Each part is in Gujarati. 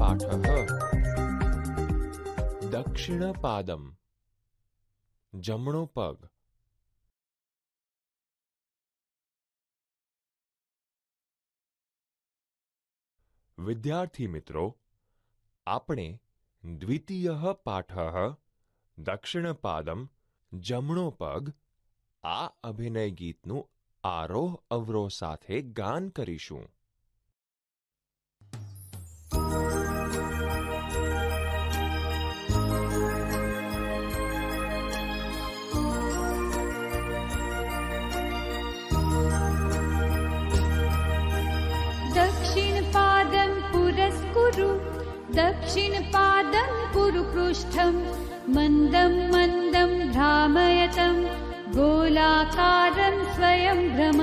પાઠઃ દક્ષિણપાદમ જમણો પગ. વિદ્યાર્થી મિત્રો, આપણે દ્વિતીય પાઠઃ દક્ષિણપાદમ જમણો પગ આ અભિનય ગીતનું આરોહ અવરોહ સાથે ગાન કરીશું. दक्षिणपादं पुरस्कुरु दक्षिणपादं कुरु पृष्ठं मन्दं मन्दं भ्रामयतं गोलाकारं स्वयं भ्रम.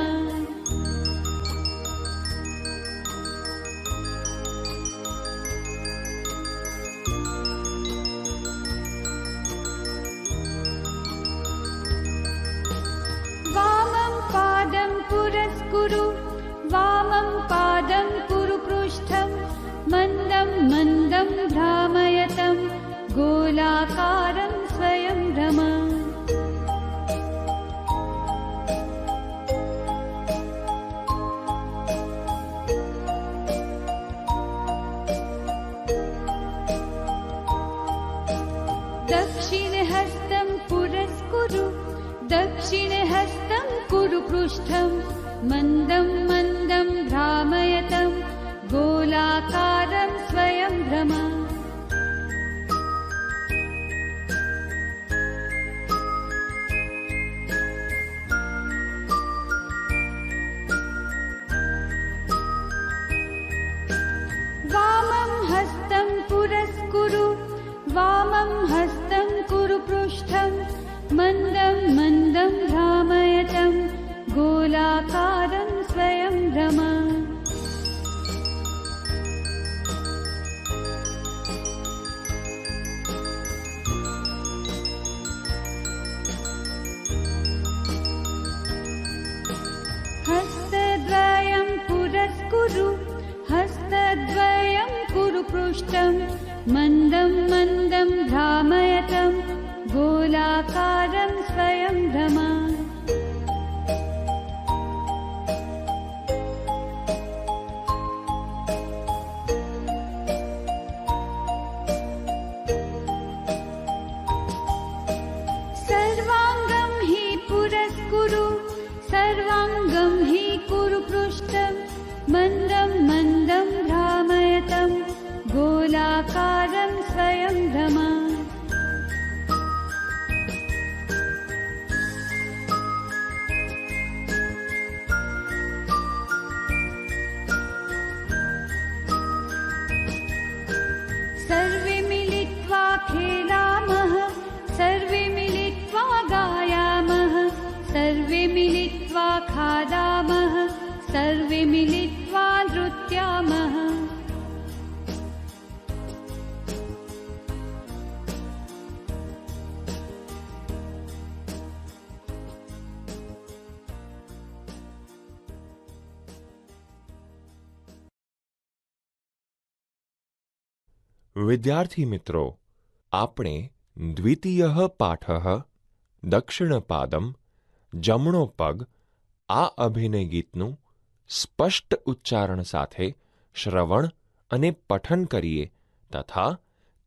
वामं पादं पुरस्कुरु वामं पादं कुरु पृष्ठं मन्दं मन्दं भ्रामयतं गोलाकारं स्वयं भ्रम. दक्षिणहस्तं पुरस्कुरु दक्षिणहस्तं कुरु पृष्ठं मन्दं मन्दं भ्रामयतं गोलाकारं स्वयं भ्रम. वामं हस्तं पुरस्कुरु वामं हस्तं कुरु पृष्ठं मन्दं मन्दं भ्रामयतं गोलाकारं स्वयं भ्रम. हस्तद्वयं पुरस्कुरु हस्तद्वयं कुरु पृष्ठं मन्दं मन्दं भ्रामयतं गोलाकारं स्वयं भ्रम. सर्वाङ्गं हि पुरस्कुरु सर्वाङ्गं हि कुरु पृष्ठं मन्दं मन्दं भ्रामयतं गोलाकारं स्वयं भ्रम. सर्वे मिलित्वा खेलामः सर्वे मिलित्वा गायामः सर्वे मिलित्वा खादामः सर्वे मिलित्वा नृत्यामः. વિદ્યાર્થી મિત્રો, આપણે દ્વિતીય પાઠઃ દક્ષિણપાદમ જમણો પગ આ અભિનય ગીતનું સ્પષ્ટ ઉચ્ચારણ સાથે શ્રવણ અને પઠન કરીએ તથા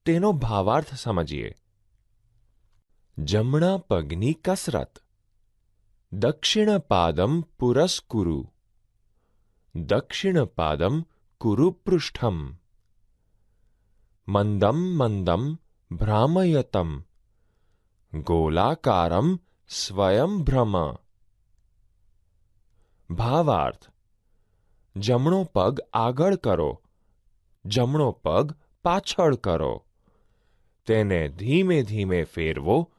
તેનો ભાવાર્થ સમજીએ. જમણા પગની કસરત. દક્ષિણપાદમ પુરસ્કુરુ દક્ષિણપાદમ કુરુ પૃષ્ઠમ મંદમ મંદમ ભ્રામયતમ ગોલાકારમ સ્વયં ભ્રમ. ભાવાર્થ. જમણો પગ આગળ કરો, જમણો પગ પાછળ કરો. તેને ધીમે ધીમે ફેરવો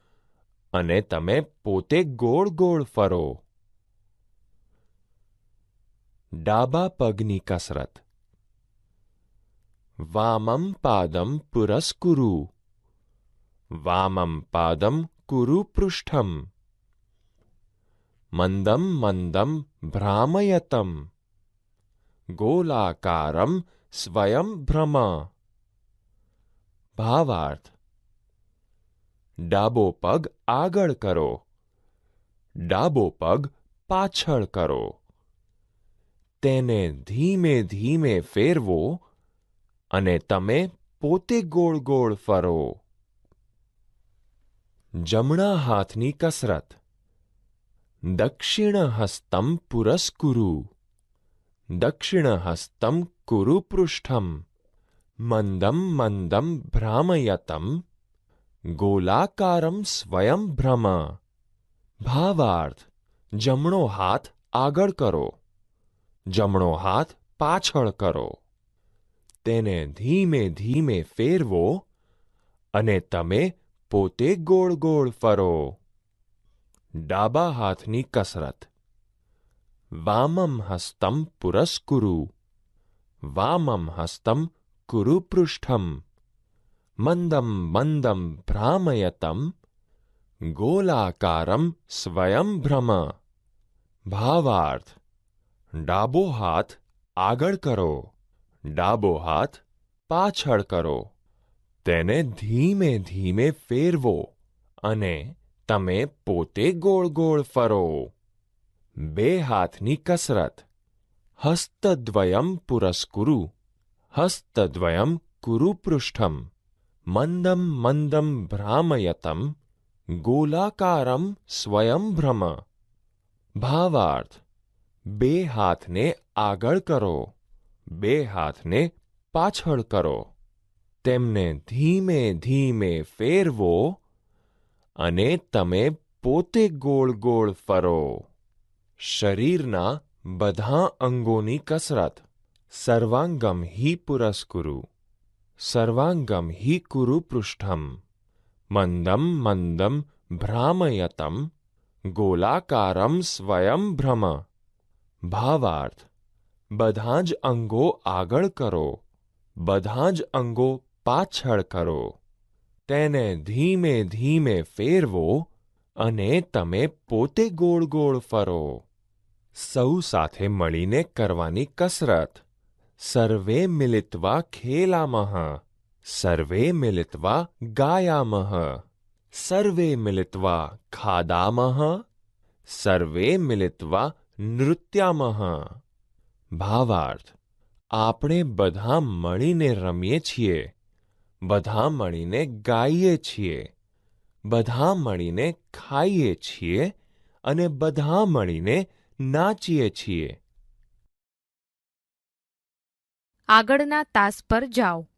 અને તમે પોતે ગોળ ગોળ ફરો. ડાબા પગની કસરત. વામમ પાદમ પુરસ્કુરુ વામમ પાદમ કુરુ પૃષ્ઠમ મંદમ મંદમ ભ્રામયતમ ગોલાકારમ સ્વયં ભ્રમ. ભાવાર્થ ડાબો પગ આગળ કરો, ડાબો પગ પાછળ કરો. તેને ધીમે ધીમે ફેરવો અને તમે પોતે ગોળ ગોળ ફરો. જમણા હાથની કસરત. દક્ષિણહસ્તમ પુરસ્કુરુ, દક્ષિણહસ્તમ કુરુ પૃષ્ઠમ, મંદમ મંદમ ભ્રામયતમ, ગોલાકારમ સ્વયં ભ્રમ. ભાવાર્થ જમણો હાથ આગળ કરો, જમણો હાથ પાછળ કરો. તેને ધીમે ધીમે ફેરવો અને તમે પોતે ગોળ ગોળ ફરો. ડાબા હાથની કસરત. વામમ હસ્તમ પુરસ્કુરુ, વામમ હસ્તમ કુરુ પૃષ્ઠમ, મંદમ મંદમ ભ્રામયતમ, ગોલાકારમ સ્વયં ભ્રમ. ભાવાર્થ ડાબો હાથ આગળ કરો, ડાબો હાથ પાછળ કરો. તેને ધીમે ધીમે ફેરવો અને તમે પોતે ગોળ ગોળ ફરો. બે હાથની કસરત. હસ્તદ્વયમ પુરસ્કુરુ, હસ્તદ્વયમ કુરુ પૃષ્ઠમ, મંદમ મંદમ ભ્રામયતમ, ગોલાકારમ સ્વયં ભ્રમ. ભાવાર્થ બે હાથને આગળ કરો, બે હાથને પાછળ કરો. તેમને ધીમે ધીમે ફેરવો અને તમે પોતે ગોળ ગોળ ફરો. શરીરના બધા અંગોની કસરત. સર્વાંગમ હિ પુરસ્કુરુ, સર્વાંગમ હિ કુરુ પૃષ્ઠમ, મંદમ મંદમ ભ્રામયતમ, ગોલાકારમ સ્વયં ભ્રમ. ભાવાર્થ બધા જ અંગો આગળ કરો, બધા જ અંગો પાછળ કરો. તેને ધીમે ધીમે ફેરવો અને તમે પોતે ગોળ ગોળ ફરો. સૌ સાથે મળીને કરવાની કસરત. સર્વે મિલિત્વા ખેલામઃ, સર્વે મિલિત્વા ગાયામઃ, સર્વે મિલિત્વા ખાદામઃ, સર્વે મિલિત્વા નૃત્યામઃ. ભાવાર્થ આપણે બધા મળીને રમીએ છીએ, બધા મળીને ગાઈએ છીએ, બધા મળીને ખાઈએ છીએ અને બધા મળીને નાચીએ છીએ. આગળના તાસ પર જાઓ.